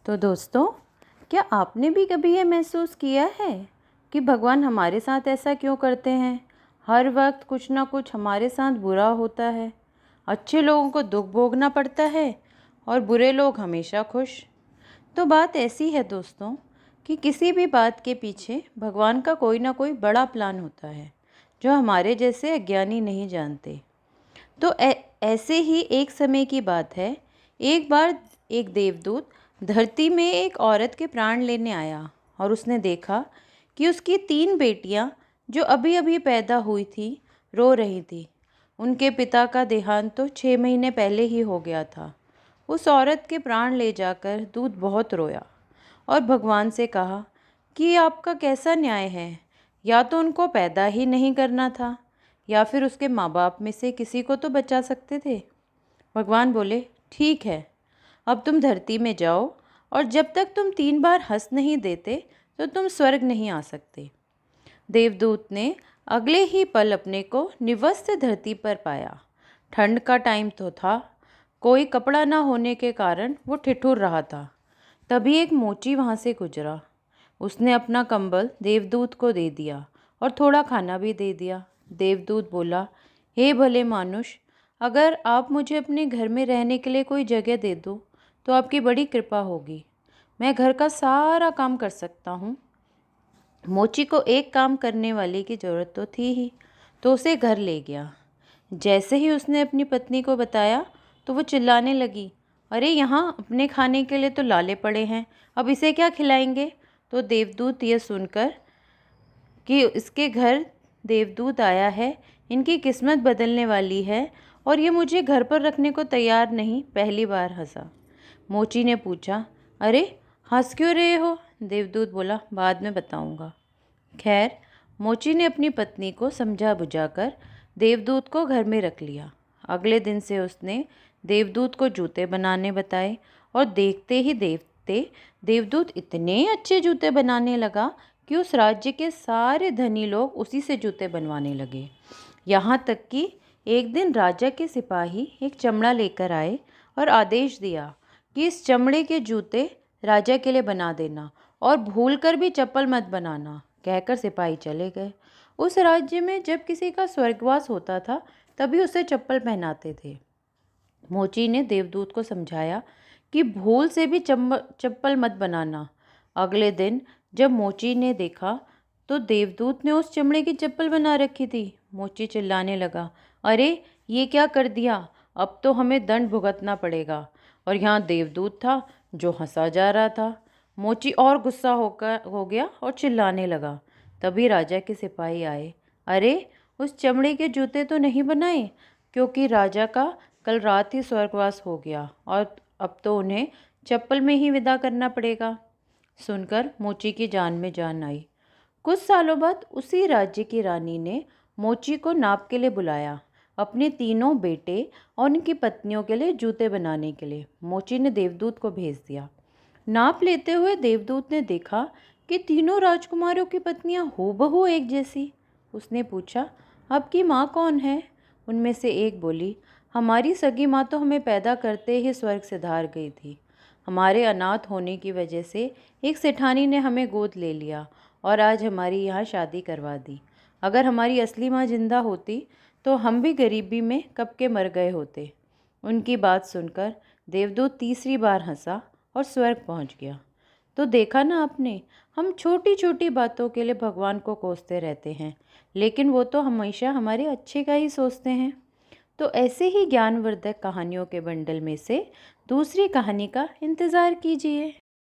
तो दोस्तों, क्या आपने भी कभी ये महसूस किया है कि भगवान हमारे साथ ऐसा क्यों करते हैं? हर वक्त कुछ ना कुछ हमारे साथ बुरा होता है। अच्छे लोगों को दुख भोगना पड़ता है और बुरे लोग हमेशा खुश। तो बात ऐसी है दोस्तों कि किसी भी बात के पीछे भगवान का कोई ना कोई बड़ा प्लान होता है जो हमारे जैसे अज्ञानी नहीं जानते। तो ऐसे ही एक समय की बात है। एक बार एक देवदूत धरती में एक औरत के प्राण लेने आया और उसने देखा कि उसकी 3 बेटियां जो अभी अभी पैदा हुई थी रो रही थी। उनके पिता का देहांत तो 6 महीने पहले ही हो गया था। उस औरत के प्राण ले जाकर दूत बहुत रोया और भगवान से कहा कि आपका कैसा न्याय है, या तो उनको पैदा ही नहीं करना था या फिर उसके माँ बाप में से किसी को तो बचा सकते थे। भगवान बोले, ठीक है, अब तुम धरती में जाओ और जब तक तुम 3 बार हंस नहीं देते तो तुम स्वर्ग नहीं आ सकते। देवदूत ने अगले ही पल अपने को निवस्त धरती पर पाया। ठंड का टाइम तो था, कोई कपड़ा ना होने के कारण वो ठिठुर रहा था। तभी एक मोची वहाँ से गुजरा। उसने अपना कंबल देवदूत को दे दिया और थोड़ा खाना भी दे दिया। देवदूत बोला, हे भले मानुष, अगर आप मुझे अपने घर में रहने के लिए कोई जगह दे दो तो आपकी बड़ी कृपा होगी। मैं घर का सारा काम कर सकता हूँ। मोची को एक काम करने वाले की ज़रूरत तो थी ही, तो उसे घर ले गया। जैसे ही उसने अपनी पत्नी को बताया तो वो चिल्लाने लगी, अरे यहाँ अपने खाने के लिए तो लाले पड़े हैं, अब इसे क्या खिलाएंगे? तो देवदूत ये सुनकर कि इसके घर देवदूत आया है, इनकी किस्मत बदलने वाली है और ये मुझे घर पर रखने को तैयार नहीं, पहली बार हंसा। मोची ने पूछा, अरे हंस क्यों रहे हो? देवदूत बोला, बाद में बताऊंगा। खैर, मोची ने अपनी पत्नी को समझा बुझाकर देवदूत को घर में रख लिया। अगले दिन से उसने देवदूत को जूते बनाने बताए और देखते ही देखते देवदूत इतने अच्छे जूते बनाने लगा कि उस राज्य के सारे धनी लोग उसी से जूते बनवाने लगे। यहाँ तक कि एक दिन राजा के सिपाही एक चमड़ा लेकर आए और आदेश दिया कि इस चमड़े के जूते राजा के लिए बना देना और भूलकर भी चप्पल मत बनाना। कहकर सिपाही चले गए। उस राज्य में जब किसी का स्वर्गवास होता था तभी उसे चप्पल पहनाते थे। मोची ने देवदूत को समझाया कि भूल से भी चप्पल मत बनाना। अगले दिन जब मोची ने देखा तो देवदूत ने उस चमड़े की चप्पल बना रखी थी। मोची चिल्लाने लगा, अरे ये क्या कर दिया, अब तो हमें दंड भुगतना पड़ेगा। और यहाँ देवदूत था जो हंसा जा रहा था। मोची और गुस्सा हो गया और चिल्लाने लगा। तभी राजा के सिपाही आए। अरे उस चमड़े के जूते तो नहीं बनाए, क्योंकि राजा का कल रात ही स्वर्गवास हो गया और अब तो उन्हें चप्पल में ही विदा करना पड़ेगा। सुनकर मोची की जान में जान आई। कुछ सालों बाद उसी राज्य की रानी ने मोची को नाप के लिए बुलाया, अपने तीनों बेटे और उनकी पत्नियों के लिए जूते बनाने के लिए। मोची ने देवदूत को भेज दिया। नाप लेते हुए देवदूत ने देखा कि तीनों राजकुमारों की पत्नियां हूबहू एक जैसी। उसने पूछा, आपकी माँ कौन है? उनमें से एक बोली, हमारी सगी माँ तो हमें पैदा करते ही स्वर्ग से धार गई थी। हमारे अनाथ होने की वजह से एक सेठानी ने हमें गोद ले लिया और आज हमारी यहाँ शादी करवा दी। अगर हमारी असली माँ जिंदा होती तो हम भी गरीबी में कब के मर गए होते। उनकी बात सुनकर देवदूत तीसरी बार हंसा और स्वर्ग पहुँच गया। तो देखा ना आपने, हम छोटी छोटी बातों के लिए भगवान को कोसते रहते हैं, लेकिन वो तो हमेशा हमारे अच्छे का ही सोचते हैं। तो ऐसे ही ज्ञानवर्धक कहानियों के बंडल में से दूसरी कहानी का इंतज़ार कीजिए।